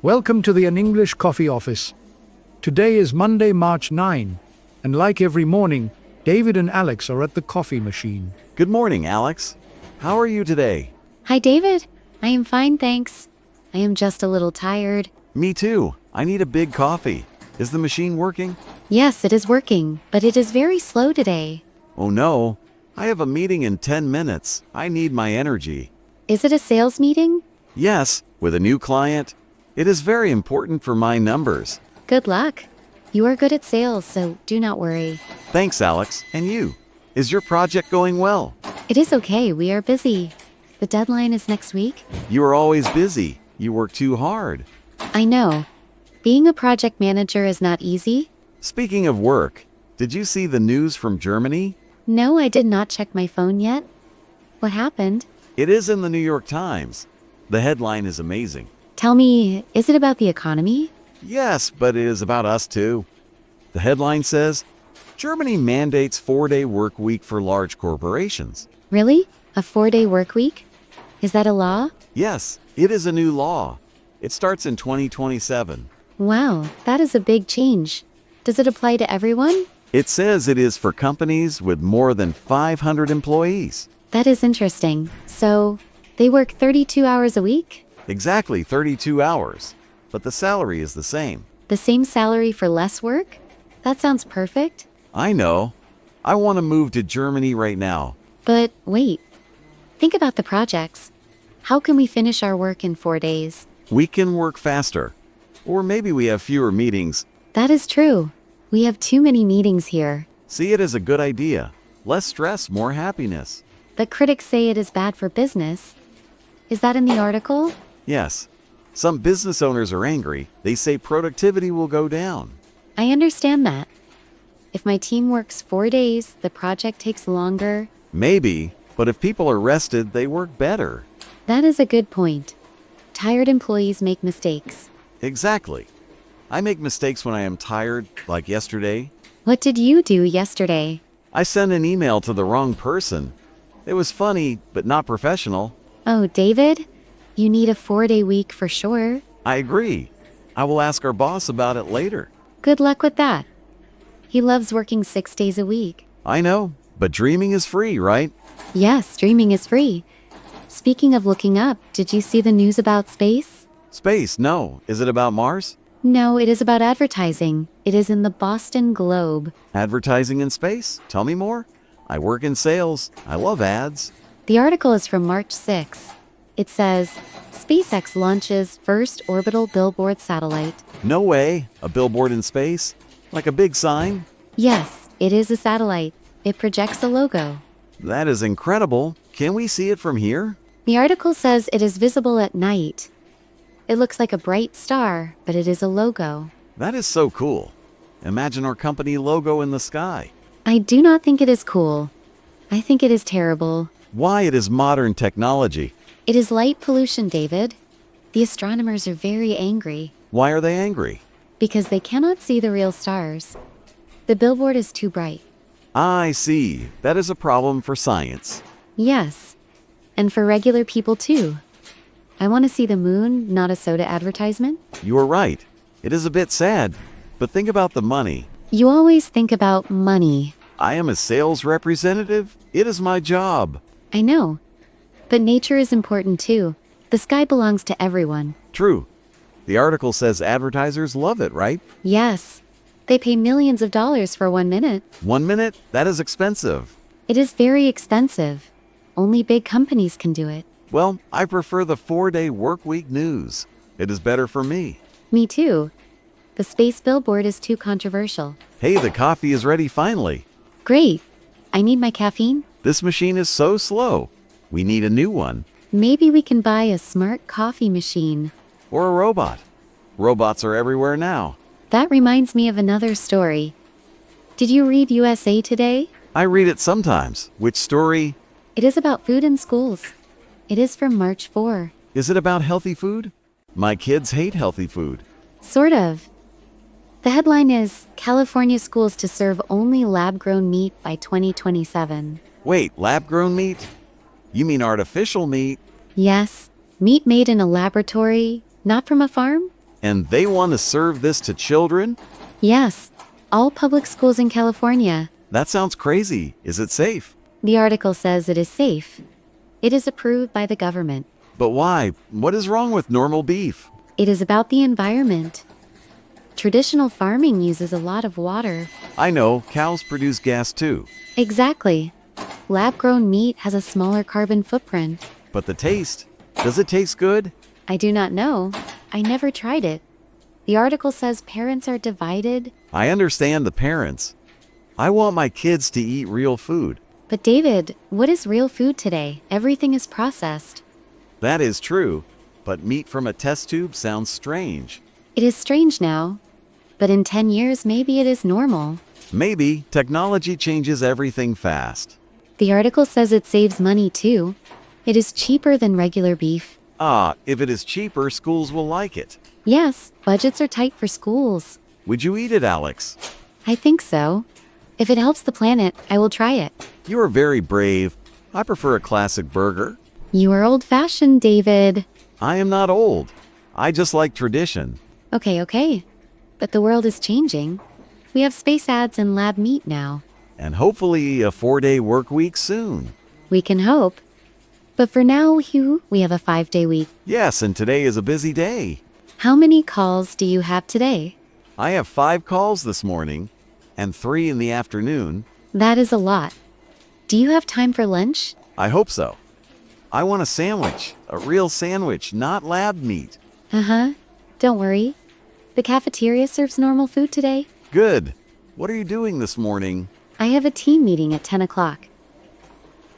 Welcome to the An English Coffee Office. Today is Monday, March 9, and like every morning, David and Alex are at the coffee machine. Good morning, Alex. How are you today? Hi, David. I am fine, thanks. I am just a little tired. Me too. I need a big coffee. Is the machine working? Yes, it is working, but it is very slow today. Oh no. I have a meeting in 10 minutes. I need my energy. Is it a sales meeting? Yes, with a new client. It is very important for my numbers. Good luck. You are good at sales, so do not worry. Thanks, Alex. And you? Is your project going well? It is okay, we are busy. The deadline is next week. You are always busy. You work too hard. I know. Being a project manager is not easy. Speaking of work, did you see the news from Germany? No, I did not check my phone yet. What happened? It is in the New York Times. The headline is amazing. Tell me, is it about the economy? Yes, but it is about us too. The headline says, Germany mandates 4-day work week for large corporations. Really? A 4-day work week? Is that a law? Yes, it is a new law. It starts in 2027. Wow, that is a big change. Does it apply to everyone? It says it is for companies with more than 500 employees. That is interesting. So, they work 32 hours a week? Exactly 32 hours. But the salary is the same. The same salary for less work? That sounds perfect. I know. I want to move to Germany right now. But wait. Think about the projects. How can we finish our work in 4 days? We can work faster. Or maybe we have fewer meetings. That is true. We have too many meetings here. See it as a good idea. Less stress, more happiness. But critics say it is bad for business. Is that in the article? Yes. Some business owners are angry. They say productivity will go down. I understand that. If my team works 4 days, the project takes longer. Maybe, but if people are rested, they work better. That is a good point. Tired employees make mistakes. Exactly. I make mistakes when I am tired, like yesterday. What did you do yesterday? I sent an email to the wrong person. It was funny, but not professional. Oh, David? You need a 4-day week for sure. I agree. I will ask our boss about it later. Good luck with that. He loves working 6 days a week. I know, but dreaming is free, right? Yes, dreaming is free. Speaking of looking up, did you see the news about space? Space, no. Is it about Mars? No, it is about advertising. It is in the Boston Globe. Advertising in space? Tell me more. I work in sales. I love ads. The article is from March 6. It says, SpaceX launches first orbital billboard satellite. No way. A billboard in space? Like a big sign? Yes, it is a satellite. It projects a logo. That is incredible. Can we see it from here? The article says it is visible at night. It looks like a bright star, but it is a logo. That is so cool. Imagine our company logo in the sky. I do not think it is cool. I think it is terrible. Why? It is modern technology. It is light pollution, David. The astronomers are very angry. Why are they angry? Because they cannot see the real stars. The billboard is too bright. I see. That is a problem for science. Yes, and for regular people too. I want to see the moon, not a soda advertisement. You are right. It is a bit sad, but think about the money. You always think about money. I am a sales representative. It is my job. I know. But nature is important too. The sky belongs to everyone. True. The article says advertisers love it, right? Yes. They pay millions of dollars for 1 minute. 1 minute? That is expensive. It is very expensive. Only big companies can do it. Well, I prefer the 4-day work week news. It is better for me. Me too. The space billboard is too controversial. Hey, the coffee is ready finally. Great. I need my caffeine. This machine is so slow. We need a new one. Maybe we can buy a smart coffee machine. Or a robot. Robots are everywhere now. That reminds me of another story. Did you read USA Today? I read it sometimes. Which story? It is about food in schools. It is from March 4. Is it about healthy food? My kids hate healthy food. Sort of. The headline is, California schools to serve only lab-grown meat by 2027. Wait, lab-grown meat? You mean artificial meat? Yes, meat made in a laboratory, not from a farm? And they want to serve this to children? Yes, all public schools in California. That sounds crazy. Is it safe? The article says it is safe. It is approved by the government. But why? What is wrong with normal beef? It is about the environment. Traditional farming uses a lot of water. I know, cows produce gas too. Exactly. Lab-grown meat has a smaller carbon footprint. But the taste? Does it taste good? I do not know. I never tried it. The article says parents are divided. I understand the parents. I want my kids to eat real food. But David, what is real food today? Everything is processed. That is true, but meat from a test tube sounds strange. It is strange now. But in 10 years, maybe it is normal. Maybe technology changes everything fast. The article says it saves money too. It is cheaper than regular beef. Ah, if it is cheaper, schools will like it. Yes, budgets are tight for schools. Would you eat it, Alex? I think so. If it helps the planet, I will try it. You are very brave. I prefer a classic burger. You are old-fashioned, David. I am not old. I just like tradition. Okay. But the world is changing. We have space ads and lab meat now. And hopefully a 4-day work week soon. We can hope. But for now, Hugh, we have a 5-day week. Yes, and today is a busy day. How many calls do you have today? I have 5 calls this morning and 3 in the afternoon. That is a lot. Do you have time for lunch? I hope so. I want a sandwich, a real sandwich, not lab meat. Uh-huh. Don't worry. The cafeteria serves normal food today. Good. What are you doing this morning? I have a team meeting at 10 o'clock.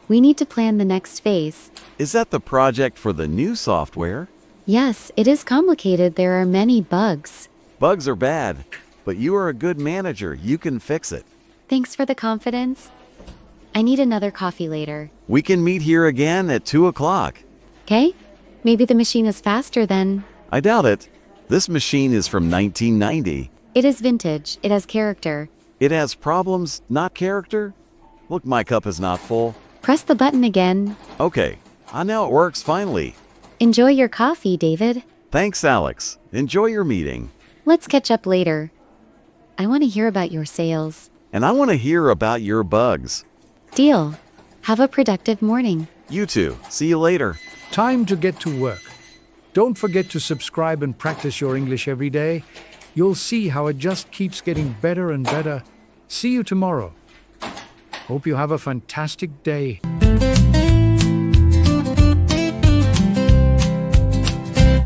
We need to plan the next phase. Is that the project for the new software? Yes, it is complicated. There are many bugs. Bugs are bad, but you are a good manager. You can fix it. Thanks for the confidence. I need another coffee later. We can meet here again at 2 o'clock. Okay? Maybe the machine is faster than... I doubt it. This machine is from 1990. It is vintage. It has character. It has problems, not character. Look, my cup is not full. Press the button again. Okay. Now it works finally. Enjoy your coffee, David. Thanks, Alex. Enjoy your meeting. Let's catch up later. I want to hear about your sales. And I want to hear about your bugs. Deal. Have a productive morning. You too. See you later. Time to get to work. Don't forget to subscribe and practice your English every day. You'll see how it just keeps getting better and better. See you tomorrow. Hope you have a fantastic day.